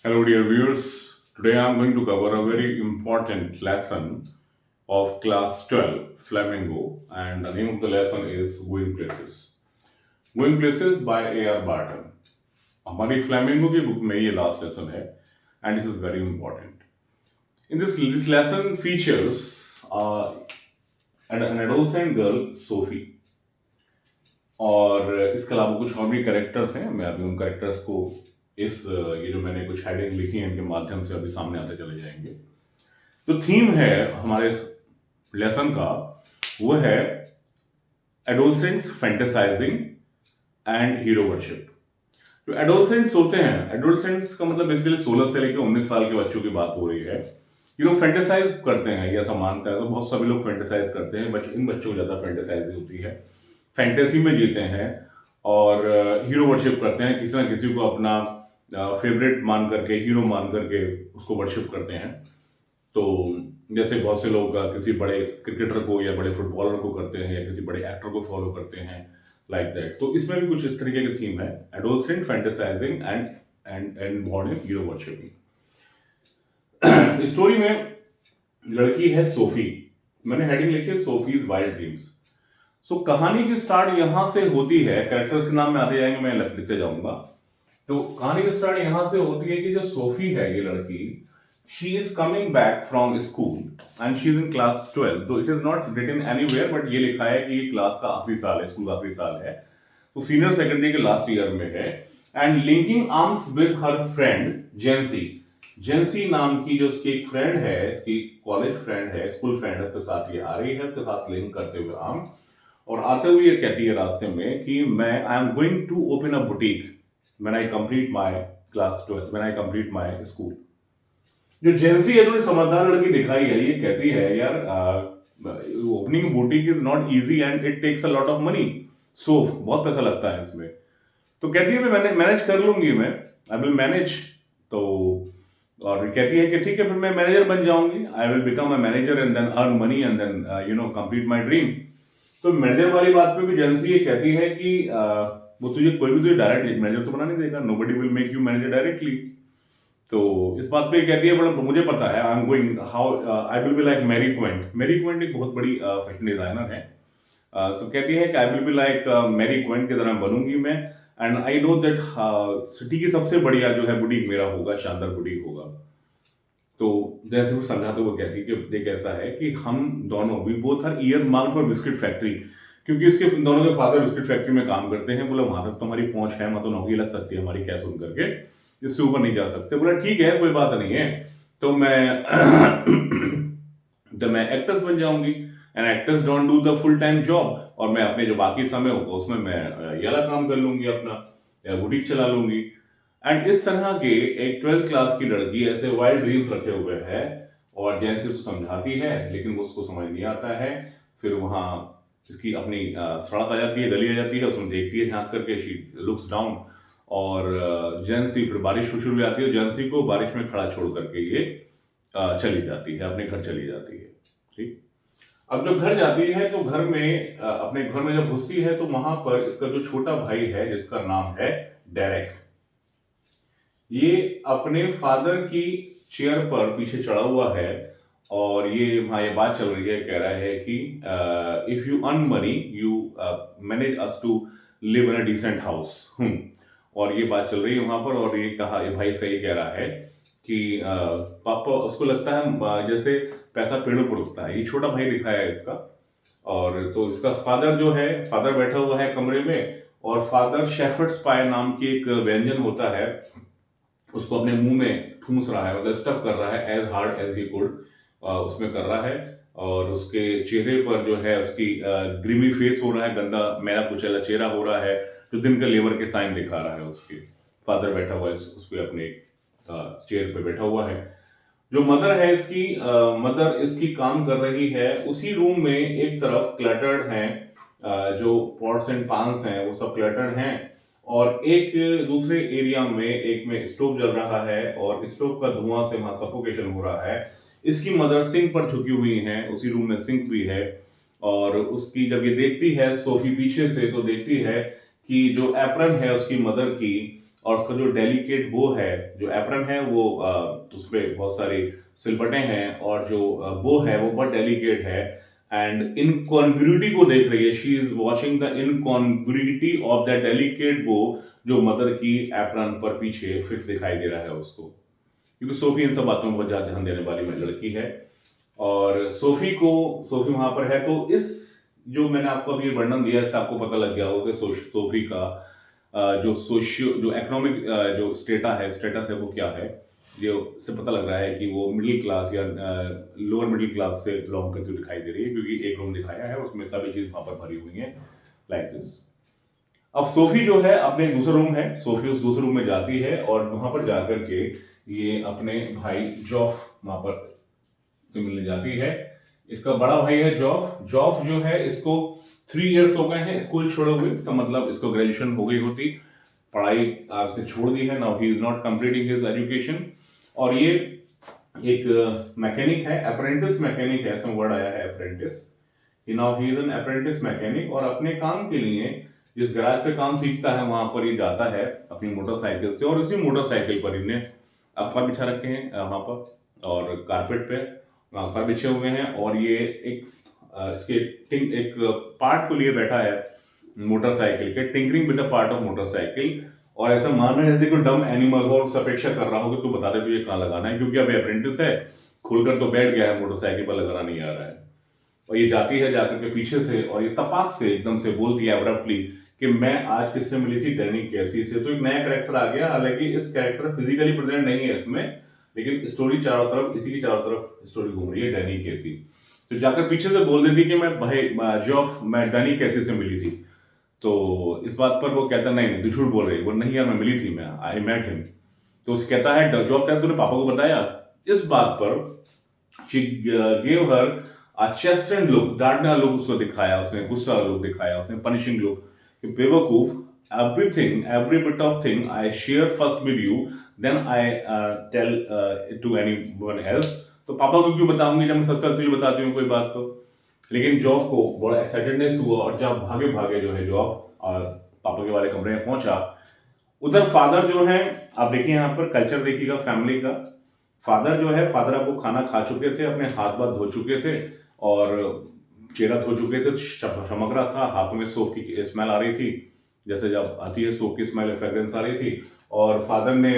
Hello, dear viewers. Today I am going to cover a very important lesson of class 12, Flamingo, and the name of the lesson is Going Places. Going Places by A.R. Barton. हमारी flamingo की book में ये last lesson है and this is very important. In this lesson features an adolescent girl, Sophie. और इसके अलावा कुछ और भी कैरेक्टर्स हैं, मैं अभी उन कैरेक्टर्स को इस ये जो मैंने कुछ हेडिंग लिखी है इनके माध्यम से अभी सामने आते चले जाएंगे। जो थीम है हमारे लेसन का वो है adolescents fantasising and hero worship. जो एडोलसेंट्स होते हैं, एडोलसेंट्स का मतलब बेसिकली 16 से लेकर 19 साल के बच्चों की बात हो रही है। ये लोग फैंटेसाइज करते हैं, ये ऐसा मानता है, तो बहुत सभी लोग फैंटेसाइज करते हैं, बट इन बच्चों को ज्यादा फैंटेसाइज होती है, फैंटेसी में जीते हैं और हीरो वर्शिप करते हैं, किसी ना किसी को अपना फेवरेट मान करके, हीरो मान करके उसको वर्शिप करते हैं। तो जैसे बहुत से लोग किसी बड़े क्रिकेटर को या बड़े फुटबॉलर को करते हैं या किसी बड़े एक्टर को फॉलो करते हैं, लाइक दैट। तो इसमें भी कुछ इस तरीके की थीम है, adolescent fantasising and born in hero worshipping. Story में लड़की है सोफी, मैंने हेडिंग लिखी है सोफीज वाइल्ड ड्रीम्स। सो कहानी की स्टार्ट यहां से होती है, कैरेक्टर्स के नाम में आते जाएंगे, मैं लिखते जाऊंगा। तो कहानी की स्टार्ट यहां से होती है कि जो सोफी है ये लड़की, she is coming back from school and she is in class 12। तो it is not written anywhere, but ये लिखा है कि ये क्लास का आखिरी साल है, स्कूल का आखिरी साल है, तो सीनियर सेकेंडरी के लास्ट ईयर में है। And linking arms with her friend Jency, Jency नाम की जो उसकी एक फ्रेंड है, इसकी कॉलेज फ्रेंड है, स्कूल फ्रेंड है, उसके साथ ये आ रही है, उसके साथ लिंक करते हुए आर्म, और आते हुए ये कहती है रास्ते में कि मैं I am going to open a boutique when I complete my class 12, when I complete my school. जो जेंसी है, थोड़ी समझदार लड़की दिखाई है, ये कहती है यार opening boutique is not easy and it takes a lot of money, so बहुत पैसा लगता है इसमें। तो कहती है मैंने मैनेज कर लूंगी, मैं आई विल मैनेज। तो और कहती है कि ठीक है, फिर मैं मैनेजर बन जाऊंगी, I will become a manager and then earn money and then complete my dream. तो मैनेजर वाली बात पे भी जेंसी ये कहती है कि वो तुझे कोई भी तुझे डायरेक्ट मैनेजर तो बना नहीं देगा, nobody will make you manager directly. तो इस बात पे कहती है बड़ा मुझे पता है, I am going how I will be like Mary Quant. Mary Quant एक बहुत बड़ी फैशन डिजाइनर है। तो कहती है कि I will be like Mary Quant की तरह बनूंगी मैं, and I know that city की सबसे बढ़िया जो है बुटीक मेरा होगा, शानदार बुटीक होगा। तो जैसे वो समझाते हुए कहती है कि देख ऐसा है कि हम दोनों we both are earmarked for biscuit factory, क्योंकि इसके दोनों के फादर बिस्किट फैक्ट्री में काम करते हैं। बोला वहां तक तो हमारी पहुंच है, मतलब नौकरी लग सकती है हमारी, क्या सुन करके इससे ऊपर नहीं जा सकते। बोला ठीक है, कोई बात नहीं है, तो मैं तो मैं एक्टर्स बन जाऊंगी, and actors don't do the full time job, और मैं अपने जो बाकी समय होगा उसमें मैं ये वाला काम कर लूंगी अपना, या बुटीक चला लूंगी। एंड इस तरह के एक 12th क्लास की लड़की ऐसे वाइल्ड ड्रीम्स रखे हुए है, और जैसे उसको समझाती है लेकिन वो उसको समझ नहीं आता है। फिर वहां इसकी अपनी सड़क आ जाती है, गली आ जाती है, उसमें देखती है झांक करके, शी लुक्स डाउन, और जेंसी फिर बारिश शुरू हो जाती है, जेंसी को बारिश में खड़ा छोड़ करके ये चली जाती है, अपने घर चली जाती है। ठीक, अब जब घर जाती है तो घर में अपने घर में जब घुसती है तो वहां पर इसका जो छोटा भाई है जिसका नाम है डेरेक, ये अपने फादर की चेयर पर पीछे चढ़ा हुआ है, और ये वहां ये बात चल रही है, कह रहा है कि if you earn money you manage us to live in a decent house. और ये बात चल रही है वहां पर, और ये कहा, ये भाई इसका ये कह रहा है कि पापा, उसको लगता है जैसे पैसा पेड़ों पर उगता है, ये छोटा भाई दिखाया है इसका। और तो इसका फादर जो है, फादर बैठा हुआ है कमरे में, और फादर शेफर्ड्स पाए नाम की एक व्यंजन होता है, उसको अपने मुंह में ठूंस रहा है, मतलब स्टफ कर रहा है as hard as he could, उसमें कर रहा है। और उसके चेहरे पर जो है उसकी ग्रीमी फेस हो रहा है, गंदा मैला कुचैला चेहरा हो रहा है, जो दिन का लेबर के साइन दिखा रहा है। उसके फादर बैठा हुआ है उसके अपने चेयर पे बैठा हुआ है। जो मदर है इसकी, मदर इसकी काम कर रही है उसी रूम में, एक तरफ क्लटर्ड है, जो पॉट्स एंड पान्स हैं वो सब क्लटर्ड हैं, और एक दूसरे एरिया में, एक में स्टोव जल रहा है, और स्टोव का धुआं से वहां सफोकेशन हो रहा है। इसकी मदर सिंक पर झुकी हुई है, उसी रूम में सिंक भी है, और उसकी जब ये देखती है सोफी पीछे से, तो देखती है कि जो एप्रन है उसकी मदर की, और उसका जो डेलिकेट बो है, जो एप्रन है, वो उस पे बहुत सारी सिलबटें हैं, और जो बो है वो बहुत डेलिकेट है। एंड इनकॉन्ग्रुइटी को देख रही है, she is watching the incongruity of the delicate bow, जो मदर की एप्रन पर पीछे फिक्स दिखाई दे रहा है उसको, क्योंकि सोफी इन सब बातों में बहुत ज्यादा ध्यान देने वाली लड़की है। और सोफी वहां पर है, तो इस जो मैंने आपको अभी वर्णन दिया, इससे आपको पता लग गया होगा कि सोफी का जो सोशियो जो इकोनॉमिक जो स्टेटस है वो क्या है। जो इससे पता लग रहा है कि वो मिडिल क्लास या लोअर मिडिल क्लास से बिलोंग करती हुई दिखाई दे रही है, क्योंकि एक रूम दिखाया है उसमें सभी चीज वहां पर भरी हुई है, लाइक दिस। अब सोफी जो है अपने दूसरे रूम है, सोफी उस दूसरे रूम में जाती है, और वहां पर जाकर के ये अपने भाई जॉफ वहां पर से मिलने जाती है। इसका बड़ा भाई है जॉफ। जॉफ जो है, इसको 3 इयर्स हो गए हैं स्कूल छोड़े हुए, इसका मतलब इसको ग्रेजुएशन हो गई होती, पढ़ाई आज से छोड़ दी है, now he is not completing his education. और ये एक मैकेनिक है, अप्रेंटिस मैकेनिक है, इसमें वर्ड आया है apprentice. Now he is an apprentice mechanic, और अपने काम के लिए जिस गैराज पे काम सीखता है वहां पर ये जाता है अपनी मोटरसाइकिल से, और उसी मोटरसाइकिल पर इन्हें अफवाह बिछा रखे हैं वहां पर, और कारपेट पे अफवाह बिछे हुए हैं, और ये एक पार्ट को लिए बैठा है मोटरसाइकिल के, tinkering with the part of motorcycle, और ऐसा मान रहा है जैसे कोई डम एनिमल हो, और अपेक्षा कर रहा हो कि तू बता दे तुझे कहाँ लगाना है, क्योंकि अब अप्रेंटिस है, खुलकर तो बैठ गया है, मोटरसाइकिल पर लगाना नहीं आ रहा है। और ये जाती है जाकर के पीछे से, और ये तपाक से एकदम से बोलती है अब्रप्टली कि मैं आज किससे मिली थी, डैनी कैसी से। तो एक नया कैरेक्टर आ गया, हालांकि इस कैरेक्टर फिजिकली प्रेजेंट नहीं है इसमें, लेकिन स्टोरी चारों तरफ, इसी की चारों तरफ स्टोरी घूम रही है, डैनी कैसी। तो जाकर पीछे से बोल देती कि मैं डैनी कैसी से मिली थी। तो इस बात पर वो कहता नहीं नहीं तू झूठ बोल रही, वो नहीं यार मैं मिली थी, मैं आई मेट हिम। तो उसे कहता है, जॉब कहता तूने पापा को बताया? इस बात पर she gave her chastened look, डांटना लुक उसको दिखाया, उसने गुस्सा लुक दिखाया, उसने पनिशिंग लुक कि बेवकूफ, everything every bit of thing I share first with you, then I tell it to anyone else. तो पापा को क्यों बताऊंगी जब मैं सबसे पहले तुझे बताती हूँ कोई बात तो। लेकिन जॉब को बड़ा एक्साइटेडनेस हुआ, और जब भागे भागे जो है जॉब और पापा के वाले कमरे में पहुंचा, उधर फादर जो है, आप देखिए यहाँ पर कल्चर देखिएगा फैमिली का। फादर जो है, फादर आपको खाना खा चुके थे, अपने हाथ पाथ धो चुके थे, और चेहरा धो चुके थे, चमक रहा था, हाथों में सोप की स्मेल आ रही थी, जैसे जब आती है सोप की स्मेल, फ्रेग्रेंस आ रही थी। और फादर ने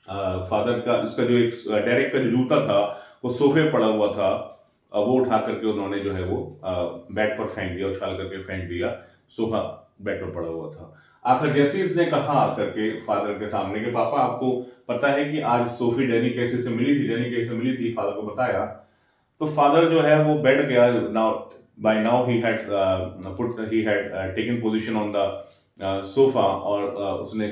फादर का उसका जो एक डेरेक का जो जूता था वो सोफे पड़ा हुआ था, वो उठा करके उन्होंने जो है वो बेड पर फेंक दिया, उछाल करके फेंक दिया, सोफा बेड पर पड़ा हुआ था। आखिर जैसे ही इसने कहा आकर के फादर के सामने कि पापा आपको पता है कि आज सोफी डैनी कैसे से मिली थी, डैनी कैसे मिली थी, फादर को बताया। तो फादर जो है वो बैठ गया, now by now he had taken position on the sofa, और उसने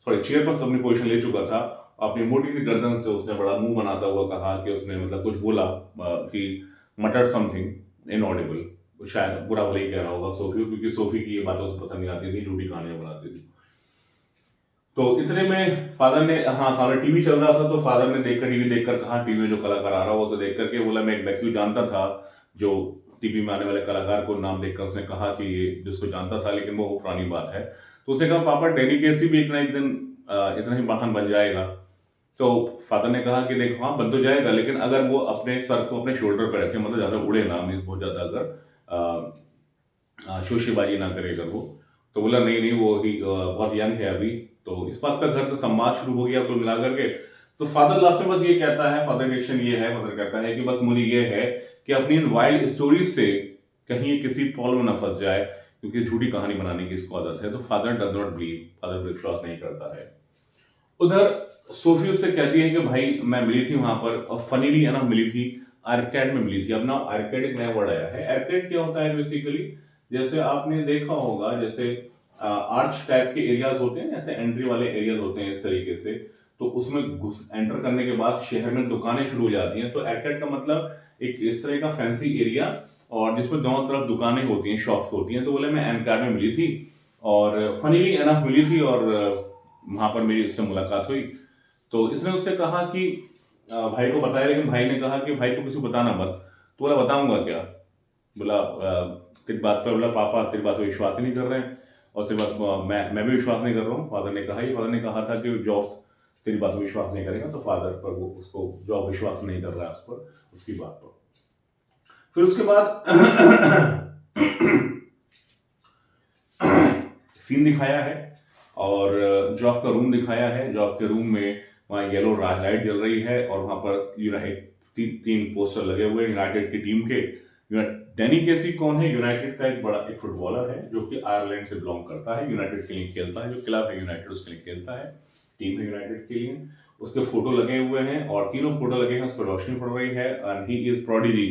सॉरी चेयर पर अपनी पोजीशन ले चुका था। अपनी मोटी सी गर्दन से उसने बड़ा मुंह बनाता हुआ कहा कि उसने मतलब कुछ बोला, कि मटर्ड समथिंग इनऑडिबल, शायद बुरा भला ही कह रहा होगा सोफी, क्योंकि सोफी की ये बातें उसे पसंद नहीं आती थी, झूठी कहानियां बनाती थी। तो इतने में फादर ने, हाँ सामने टीवी चल रहा था, तो फादर ने टीवी देखकर कहा, टीवी में जो कलाकार आ रहा हो उसे देख करके बोला मैं एक व्यक्ति जानता था, जो टीवी में आने वाले कलाकार को नाम देखकर उसने कहा कि ये जिसको जानता था, लेकिन वो पुरानी बात है। तो उसने कहा पापा डेनी केसी भी एक ना एक दिन इतना ही महान बन जाएगा। तो फादर ने कहा कि देख हाँ बन तो जाएगा, लेकिन अगर वो अपने सर को अपने शोल्डर पर रखे, मतलब ज्यादा उड़े ना, मीन्स बहुत ज्यादा अगर शोशेबाजी ना करे अगर वो। तो बोला नहीं नहीं वो ही बहुत यंग है अभी। तो इस बात का घर से संवाद शुरू हो गया कुल मिलाकर के। तो फादर लास्ट में बस ये कहता है, फादर एक्शन ये है, फादर कहता है कि बस मुझे ये है कि अपनी इन वाइल्ड स्टोरीज से कहीं किसी पॉल में न फंस जाए, क्योंकि झूठी कहानी बनाने की इसको आदत है। तो father does not believe, father विश्वास नहीं करता है। उधर सोफी उससे कहती है कि भाई मैं मिली थी वहां पर, और फनीली है ना मिली थी, आर्केड में मिली थी। अब ना आर्केड एक नया वर्ड आया है। आर्केड क्या होता है बेसिकली, जैसे आपने देखा होगा, जैसे आर्च टाइप के एरियाज होते हैं, ऐसे एंट्री वाले एरियाज होते हैं इस तरीके से, तो उसमें एंटर करने के बाद शहर में दुकानें शुरू हो जाती हैं। तो आर्केड का मतलब एक इस तरह का फैंसी एरिया, और जिसमें दोनों तरफ दुकानें होती हैं, शॉप्स होती हैं। तो बोले मैं आर्केड में मिली थी, और फनीली एनफ मिली थी, और वहां पर मेरी उससे मुलाकात हुई। तो इसने उससे कहा कि भाई को बताया, लेकिन भाई ने कहा कि भाई तू किसी को बताना मत। तो बोला बताऊंगा क्या? बोला तेरी बात पर, बोला पापा तेरी बात पर विश्वास ही नहीं कर रहे हैं। और तेरे बात मैं भी विश्वास नहीं कर रहा हूँ, फादर ने कहा था कि जॉब तेरी बात पर विश्वास नहीं करेगा, तो फादर पर वो उसको जॉब विश्वास नहीं कर रहा है उस पर, उसकी बात पर। फिर उसके बाद सीन दिखाया है और जॉब का रूम दिखाया है। जॉब के रूम में वहाँ येलो लाइट जल रही है और वहाँ पर यूनाइटेड तीन पोस्टर लगे हुए हैं यूनाइटेड की टीम के। डैनी केसी कौन है? यूनाइटेड का एक फुटबॉलर है जो कि आयरलैंड से बिलोंग करता है, यूनाइटेड के लिए खेलता है, जो क्लब है यूनाइटेड उसके लिए खेलता है, टीम है यूनाइटेड के लिए। उसके फोटो लगे हुए हैं और तीनों फोटो लगे हैं, उस पर रोशनी पड़ रही है and he is prodigy.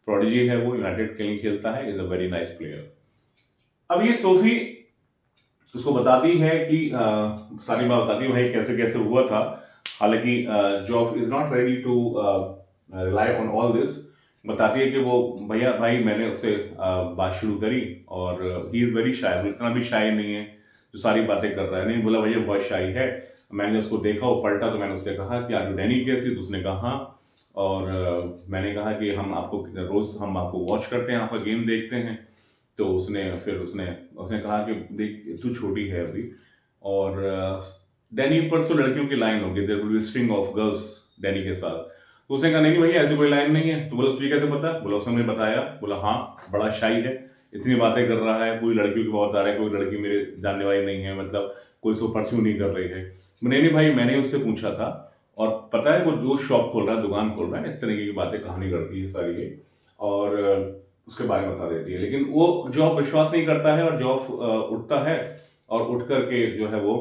Prodigy है वो, यूनाइटेड के लिए खेलता है, is a very nice player. अब ये सोफी उसको बताती है कि सारी बात बताती है भाई कैसे कैसे हुआ था। हालांकि Geoff is not ready to rely on all this. बताती है कि वो भैया भाई मैंने उससे बात शुरू करी और ही इज वेरी शाय, इतना भी शाय नहीं है जो सारी बातें कर रहा है। नहीं बोला भैया बहुत शाय है। मैंने उसको देखा, वो पलटा तो मैंने उससे कहा कि आर यू डैनी कैसी, तो उसने कहा हाँ। और मैंने कहा कि हम आपको वॉच करते हैं, आपका गेम देखते हैं। तो उसने कहा कि देख तू छोटी है अभी, और डैनी पर तो लड़कियों की लाइन होगी, there will be string of girls Danny के साथ। तो उसने कहा नहीं नहीं भैया ऐसी कोई लाइन नहीं है। तो बोला तुझे कैसे पता? बोला उसने मुझे बताया। बोला हाँ बड़ा शाई है, इतनी बातें कर रहा है, पूरी लड़कियों की बात आ रहा है, कोई लड़की मेरे जानने वाली नहीं है, मतलब कोई उसको परस्यू नहीं कर रही है। नहीं नहीं भाई मैंने उससे पूछा था, और पता है वो जो शॉप खोल रहा है, दुकान खोल रहा है, इस तरीके की बातें कहानी करती है सारी ये, और उसके बारे में बता देती है। लेकिन वो जॉब विश्वास नहीं करता है और जॉब उठता है और उठ करके जो है वो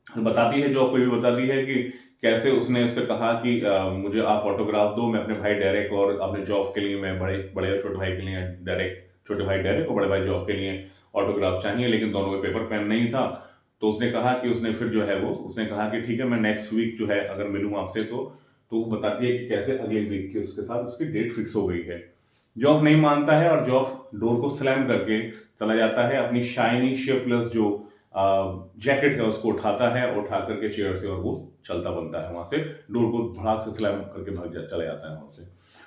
बताती है, जॉब को भी बताती है कि कैसे उसने उससे कहा कि मुझे आप ऑटोग्राफ दो, मैं अपने भाई डेरेक और अपने जॉब के लिए, मैं बड़े बड़े और छोटे भाई के लिए डेरेक, छोटे भाई डेरेक और बड़े भाई जॉब के लिए ऑटोग्राफ चाहिए, लेकिन दोनों में पेपर पेन नहीं था। तो उसने कहा कि उसने फिर जो है वो उसने कहा कि ठीक है मैं नेक्स्ट वीक जो है अगर मिलूँ आपसे तो वो बताती है कि कैसे अगले वीक की उसके साथ उसकी डेट फिक्स हो गई है। जॉफ नहीं मानता है और जॉफ डोर को स्लैम करके चला जाता है, अपनी शाइनी शेपलेस जो जैकेट है उसको उठाता है, उठा करके चेयर से, और वो चलता बनता है वहां से, डोर को धड़ाक से स्लैम करके चला जाता है वहां से।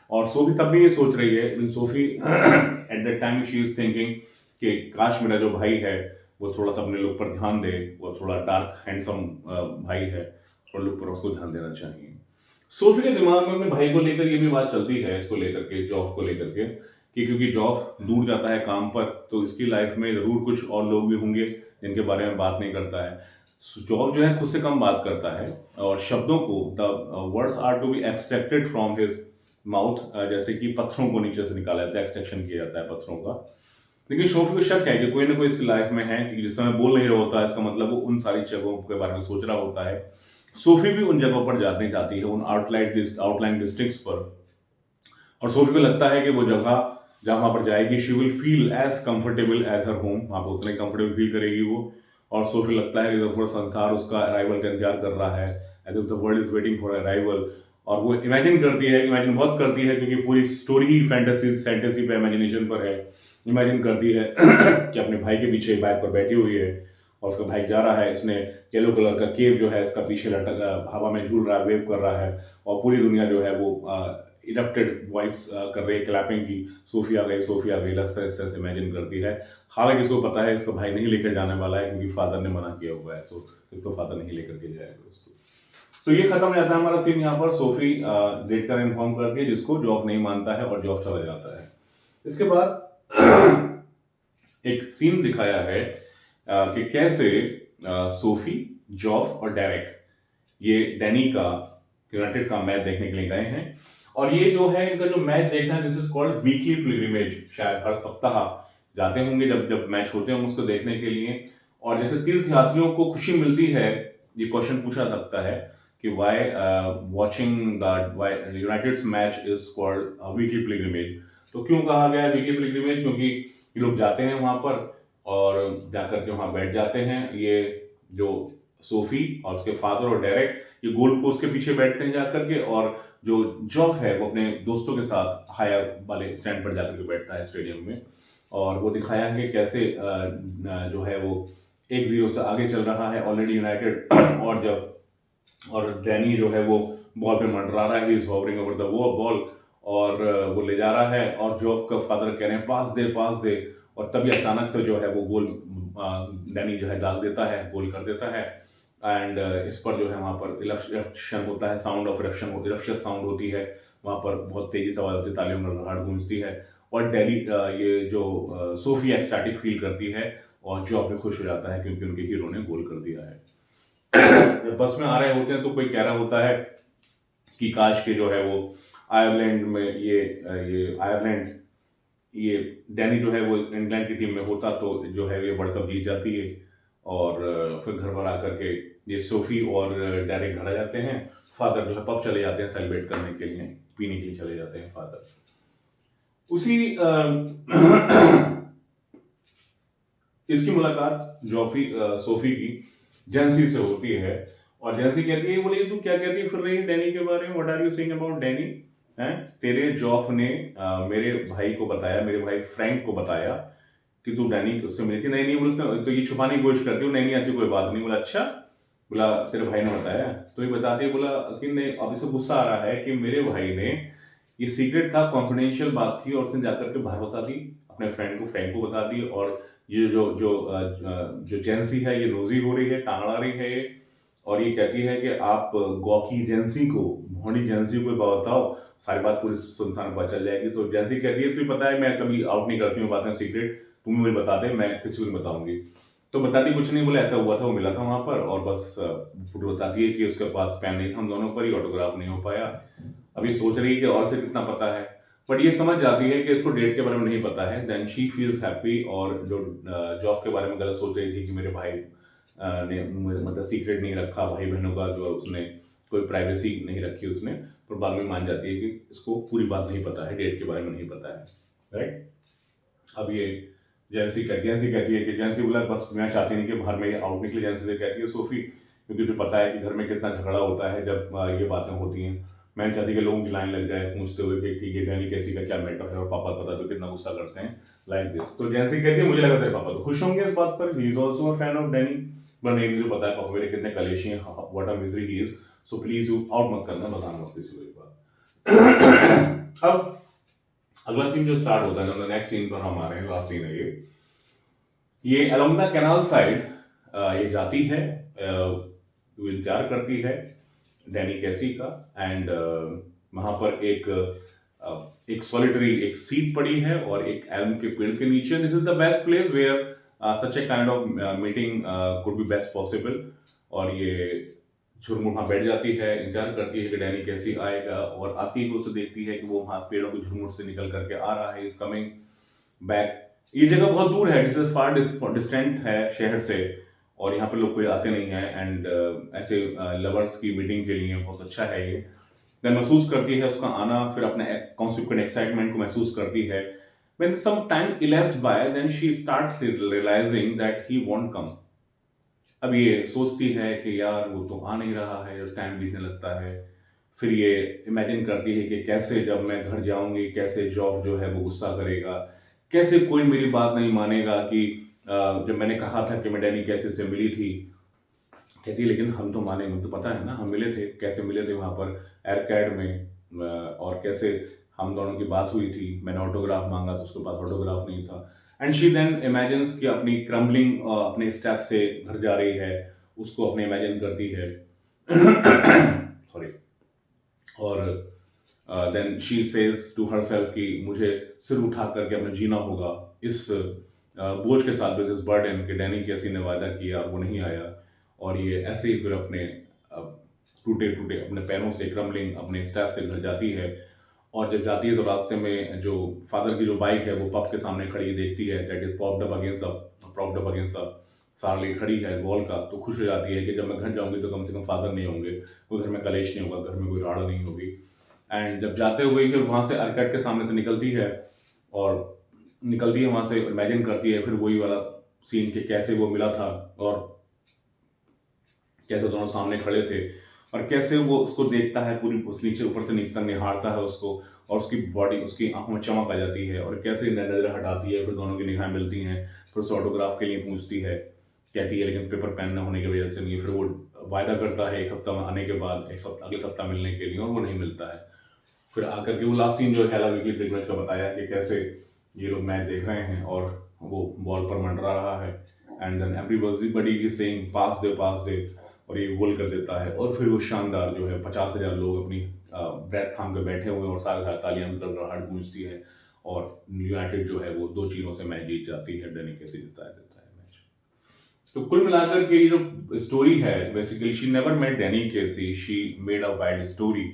और सोफी तब भी ये सोच रही है, Sophie at that time she is thinking कि काश मेरा जो भाई है वो थोड़ा सा अपने लुक पर ध्यान दे, वो थोड़ा डार्क हैंडसम भाई है, और लुक पर उसको ध्यान देना चाहिए। सोफी के दिमाग में अपने भाई को लेकर ये भी बात चलती है, इसको लेकर के, जॉब को लेकर के, कि क्योंकि जॉब दूर जाता है काम पर, तो इसकी लाइफ में जरूर कुछ और लोग भी होंगे जिनके बारे में बात नहीं करता है। जॉब जो है खुद से कम बात करता है, और शब्दों को, the words are to be extracted from his mouth, जैसे कि पत्थरों को नीचे से निकाला जाता है, एक्सट्रैक्शन किया जाता है पत्थरों का। लेकिन सोफी को शक है कि कोई ना कोई इसकी लाइफ में है, कि जिस समय बोल नहीं रहा होता है इसका मतलब वो उन सारी जगहों के बारे में सोच रहा होता है। सोफी भी उन जगहों पर जाती जाती है, उन आउटलाइन डिस्ट्रिक्ट्स पर, और सोफी को लगता है कि वो जगह जहाँ वहाँ पर जाएगी she will feel as comfortable as her home, वहाँ पर उतने कंफर्टेबल फील करेगी वो। और सोफी लगता है कि पूरा संसार उसका अराइवल का इंतजार कर रहा है, as if the world is waiting for arrival. और वो इमेजिन बहुत करती है, क्योंकि पूरी स्टोरी ही फैंटेसी पे, इमेजिनेशन पर है। इमेजिन करती है कि अपने भाई के पीछे बाइक पर बैठी हुई है, और उसका भाई जा रहा है, इसने येलो कलर का केव जो है इसका पीछे लटक हवा में झूल रहा है, वेव कर रहा है, और पूरी दुनिया जो है वो इरप्टेड वॉइस कर रही है, क्लैपिंग की, सोफी आ गई, लगता है इस तरह से इमेजिन करती है। हालांकि इसको पता है इसको भाई नहीं लेकर जाने वाला है, क्योंकि फादर ने मना किया हुआ है, तो इसको फादर नहीं लेकर के जाएगा उसको। तो ये खत्म हो जाता है हमारा सीन यहाँ पर। सोफी डेट कर इन्फॉर्म करती है, जिसको जॉब नहीं मानता है, और जॉब चला जाता है। इसके बाद एक सीन दिखाया है कि कैसे सोफी, जॉफ और डेरेक ये डैनी का यूनाइटेड का मैच देखने के लिए गए हैं। और ये जो है इनका जो मैच देखना है, this is called weekly pilgrimage. शायद हर सप्ताह जाते होंगे जब जब मैच होते होंगे उसको देखने के लिए। और जैसे तीर्थ यात्रियों को खुशी मिलती है, ये क्वेश्चन पूछा सकता है कि why watching the why United match is called weekly pilgrimage. तो क्यों कहा गया है वीकली पिलग्रिमेज? क्योंकि ये लोग जाते हैं वहां पर और जाकर के वहां बैठ जाते हैं। ये जो सोफी और उसके फादर और डेरेक ये गोल पोस्ट के पीछे बैठते हैं जाकर के, और जो जॉफ है वो अपने दोस्तों के साथ हायर वाले स्टैंड पर जाकर के बैठता है स्टेडियम में। और वो दिखाया है कि कैसे जो है वो 1-0 से आगे चल रहा है ऑलरेडी यूनाइटेड और डैनी जो है वो बॉल पे मंडरा रहा है, he is hovering over the वो बॉल, और वो ले जा रहा है, और जॉब का फादर कह रहे हैं पास दे, और तभी अचानक से जो है वो गोल डैनी जो है दाग देता है, गोल कर देता है। एंड इस पर जो है वहाँ पर इरप्शन होता है, साउंड ऑफ इरप्शन, इरप्शियस साउंड होती है, वहाँ पर बहुत तेजी से आवाज होती है, तालियों में गड़गड़ाहट गूंजती है। और डेली ये जो सोफी एक्सटैटिक फील करती है और जो अपने खुश हो जाता है क्योंकि उनके हीरो ने गोल कर दिया है। जब बस में आ रहे होते हैं तो कोई कह रहा होता है कि काश के जो है वो आयरलैंड में ये आयरलैंड ये डैनी जो है वो इंग्लैंड की टीम में होता तो जो है ये वर्ल्ड कप जीत जाती है। और फिर घर पर आकर के ये सोफी और डेरेक घर आ जाते हैं। फादर जो है पब चले जाते हैं सेलिब्रेट करने के लिए, पीने के लिए चले जाते हैं फादर। उसी इसकी मुलाकात सोफी की जेंसी से होती है और जेंसी कहती है, बोले तू क्या कहती है फिर रही है डैनी के बारे में, what are you saying about Danny? हैं, तेरे जॉफ ने मेरे भाई को बताया, मेरे भाई फ्रैंक को बताया कि तू डैनी उससे मिली थी। नहीं नहीं बोले, तो ये छुपाने की कोशिश करती हूँ, नहीं नहीं ऐसी कोई बात नहीं। बोला अच्छा, बोला तेरे भाई ने बताया तो ये बताती है। बोला कि नहीं, अब इसे गुस्सा आ रहा है कि मेरे भाई ने, ये सीक्रेट था, कॉन्फिडेंशियल बात थी और उसने जाकर के बाहर बता दी, अपने फ्रैंक को बता दी। और ये जो जेंसी है ये रोजी हो रही है, टांगड़ा रही है ये, और ये कहती है कि आप गौकी जेंसी को, भोंडी जेंसी को बताओ, सारी बात पूरी सुनसान पता चल जाएगी। तो जेंसी कहती है तुझे पता है मैं कभी आउट नहीं करती हूँ बातें सीक्रेट, तुम मुझे बता दे, मैं किसी को नहीं बताऊंगी। तो बताती कुछ नहीं, बोले ऐसा हुआ था, वो मिला था वहां पर और बस पूरी बताती है कि उसके पास पेन नहीं था, हम दोनों पर ही ऑटोग्राफ नहीं हो पाया। अब ये सोच रही है कि और से कितना पता है, बट ये समझ जाती है कि इसको डेट के बारे में नहीं पता है। Then she feels happy. और जो जॉब के बारे में गलत सोच रही थी कि मेरे भाई ने मतलब सीक्रेट नहीं रखा, भाई बहनों का जो उसने कोई प्राइवेसी नहीं रखी उसने, पर बाद में मान जाती है कि इसको पूरी बात नहीं पता है, डेट के बारे में नहीं पता है, राइट। अब ये जेंसी कहती है कि जेंसी बोला बस मैं चाहती नहीं कि बाहर में आउट निकले। जेंसी से कहती है सोफी, क्योंकि तुझे पता है कि घर में कितना झगड़ा होता है जब ये बातें होती हैं, मैं नहीं चाहती कि लोगों की लाइन लग जाए पूछते हुए कि ये डैनी कैसी का क्या मैटर है और पापा पता तो कितना गुस्सा करते हैं, लाइक दिस। तो जेंसी कहती है मुझे लगा तेरे पापा तो खुश होंगे इस बात पर, he is also a fan of Danny, but नहीं मुझे पता है पापा मेरे कितने कलेशी हैं, what a misery he is, so please you out मत करना, बताना मत किसी को ये बात। अब अगला सीन जो स्टार्ट होता है, नेक्स्ट सीन पर हम आ रहे हैं, लास्ट सीन है ये अलोंग द कैनाल साइड ये जाती है, वो इंतजार करती है डैनी कैसी का। एंड वहां पर एक सॉलिटरी एक सीट पड़ी है और एक एल्म के पेड़ के नीचे, this is the best place where such a kind of meeting could be best possible. और ये झुरमुट वहां बैठ जाती है, इंतजार करती है कि डैनी कैसी आएगा, और आती ही उसे देखती है कि वो वहां पेड़ों के झुरमुट से निकल करके आ रहा है, इज कमिंग बैक। ये जगह बहुत दूर है, दिस इज फार डिस्टेंट है शहर से, और यहाँ पे लोग कोई आते नहीं है। एंड ऐसे लवर्स की मीटिंग के लिए बहुत अच्छा है ये। देन महसूस करती है उसका आना, फिर अपने कॉन्सिक्वेंट एक्साइटमेंट को महसूस करती है। When some time elapsed by, then she starts realizing that he won't come. अब ये सोचती है कि यार वो तो आ नहीं रहा है, और टाइम बीतने लगता है। फिर ये इमेजिन करती है कि कैसे जब मैं घर जाऊंगी, कैसे जॉब जो है वो गुस्सा करेगा, कैसे कोई मेरी बात नहीं मानेगा कि जब मैंने कहा था कि मैं डैनी कैसे से मिली थी। कहती है लेकिन हम तो मानेंगे, तो पता है ना हम मिले थे, कैसे मिले थे वहाँ पर एयरकैड में, और कैसे हम दोनों की बात हुई थी, मैंने ऑटोग्राफ मांगा तो उसके पास ऑटोग्राफ नहीं था। एंड शी देन इमेजिन्स कि अपनी क्रम्बलिंग अपने स्टेप से घर जा रही है, उसको अपने इमेजिन करती है। सॉरी। और then she says to herself कि मुझे सिर उठा करके अपना जीना होगा इस बोझ के साथ, इस बर्डन के, डैनी कैसी ने वादा किया वो नहीं आया। और ये ऐसे ही फिर अपने टूटे टूटे अपने पैरों से क्रम्बलिंग अपने स्टेप से घर जाती है। और जब जाती है तो रास्ते में जो फादर की जो बाइक है वो पब के सामने खड़ी देखती है, that is propped up against the सारली खड़ी है वॉल का। तो खुश हो जाती है कि जब मैं घर जाऊंगी तो कम से कम फादर नहीं होंगे, कोई घर में कलेश नहीं होगा, घर में कोई राड़ नहीं होगी। एंड जब जाते हुए फिर वहां से अरकट के सामने से निकलती है, और निकलती है वहां से, इमेजिन करती है फिर वही वाला सीन कि कैसे वो मिला था और कैसे दोनों सामने खड़े थे, और कैसे वो उसको देखता है, पूरी उस नीचे ऊपर से नीचे तक निहारता है उसको, और उसकी बॉडी, उसकी आंखों में चमक आ जाती है, और कैसे नजर हटाती है, फिर दोनों की निगाहें मिलती हैं, फिर उसे ऑटोग्राफ के लिए पूछती है, कहती है लेकिन पेपर पेन न होने की वजह से नहीं। फिर वो वायदा करता है एक हफ्ता आने के बाद, अगले सप्ताह मिलने के लिए, और वो नहीं मिलता है। फिर आकर के वो लास्ट सीन जो है हेला विकी ब्रिगमैच का बताया कि कैसे ये लोग मैच देख रहे हैं और वो बॉल पर मंडरा रहा है, and then everybody is saying pass दे, और ये गोल कर देता है, और फिर वो शानदार जो है 50,000 लोग अपनी ब्रेथ थाम के बैठे हुए हैं और सारे सारे तालियां गड़गड़ाहट गूंजती है, और यूनाइटेड जो है वो 2 चीज़ों से मैच जीत जाती है, डनी कैसे जिताया देता है मैच। तो कुल मिलाकर के ये जो स्टोरी है, basically she never met Danny Casey, she made a wild story,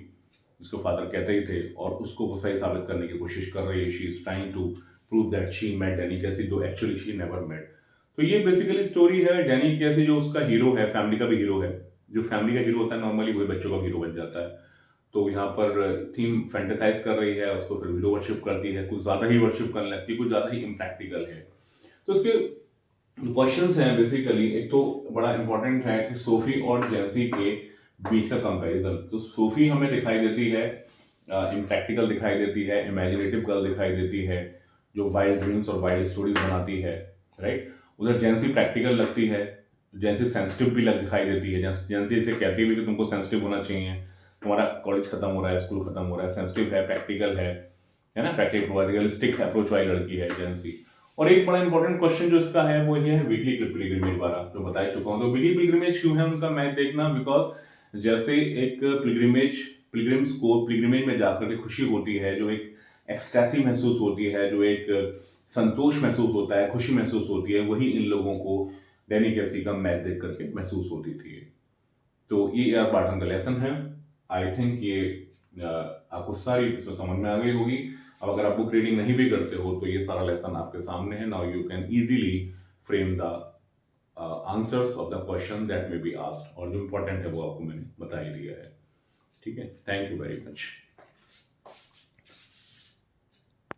जिसको फादर कहते ही थे, और उसको वो सही साबित करने की कोशिश कर रही है। She is trying to prove that she met Danny Casey, जो एक्चुअली शी नेवर मेट। तो ये बेसिकली स्टोरी है डैनी कैसी, जो उसका हीरो है, फैमिली का भी हीरो है। जो फैमिली का हीरो होता है नॉर्मली वही बच्चों का हीरो बन जाता है। तो यहाँ पर थीम फैंटेसाइज कर रही है, उसको फिर हीरो वर्शिप करती है, कुछ ज्यादा ही वर्शिप करने लगती है, कुछ ज्यादा ही इम्प्रैक्टिकल है। तो इसके जो क्वेश्चंस हैं बेसिकली, एक तो बड़ा इंपॉर्टेंट है कि सोफी और जेंसी के बीच का कंपैरिजन। तो सोफी हमें दिखाई देती है इम्प्रैक्टिकल दिखाई देती है, इमेजिनेटिव गर्ल दिखाई देती है, जो वाइल्ड ड्रीम्स और वाइल्ड स्टोरीज बनाती है, राइट। उधर जेंसी प्रैक्टिकल लगती है, जेंसी सेंसिटिव भी दिखाई देती है। जेंसी इसे कहती भी कि तुमको सेंसिटिव होना चाहिए, तुम्हारा कॉलेज खत्म हो रहा है, स्कूल खत्म हो रहा है, सेंसिटिव है, प्रैक्टिकल है ना, प्रैक्टिकल रियलिस्टिक अप्रोच वाली लड़की है जेंसी। और एक बड़ा इंपॉर्टेंट क्वेश्चन जो इसका है वो ये है वीकली पिलग्रिमेज वाला, जो बता ही चुका हूँ। तो वीकली पिलग्रिमेज क्यों है उनका मैच देखना, बिकॉज जैसे एक पिलग्रिम्स को पिलग्रिमेज में जाकर के खुशी होती है, जो एक एक्सटैसी महसूस होती है, जो एक संतोष महसूस होता है, खुशी महसूस होती है, वही इन लोगों को डैनी कैसी का मैच देख करके महसूस होती थी। तो ये यार पाटन का लेसन है। आई थिंक ये आपको सारी इसमें समझ में आ गई होगी। अब अगर आप बुक रीडिंग नहीं भी करते हो तो ये सारा लेसन आपके सामने है। Now you can easily frame the answers of the question that may be asked, और जो इंपॉर्टेंट है वो आपको मैंने बता ही दिया है। ठीक है, थैंक यू वेरी मच।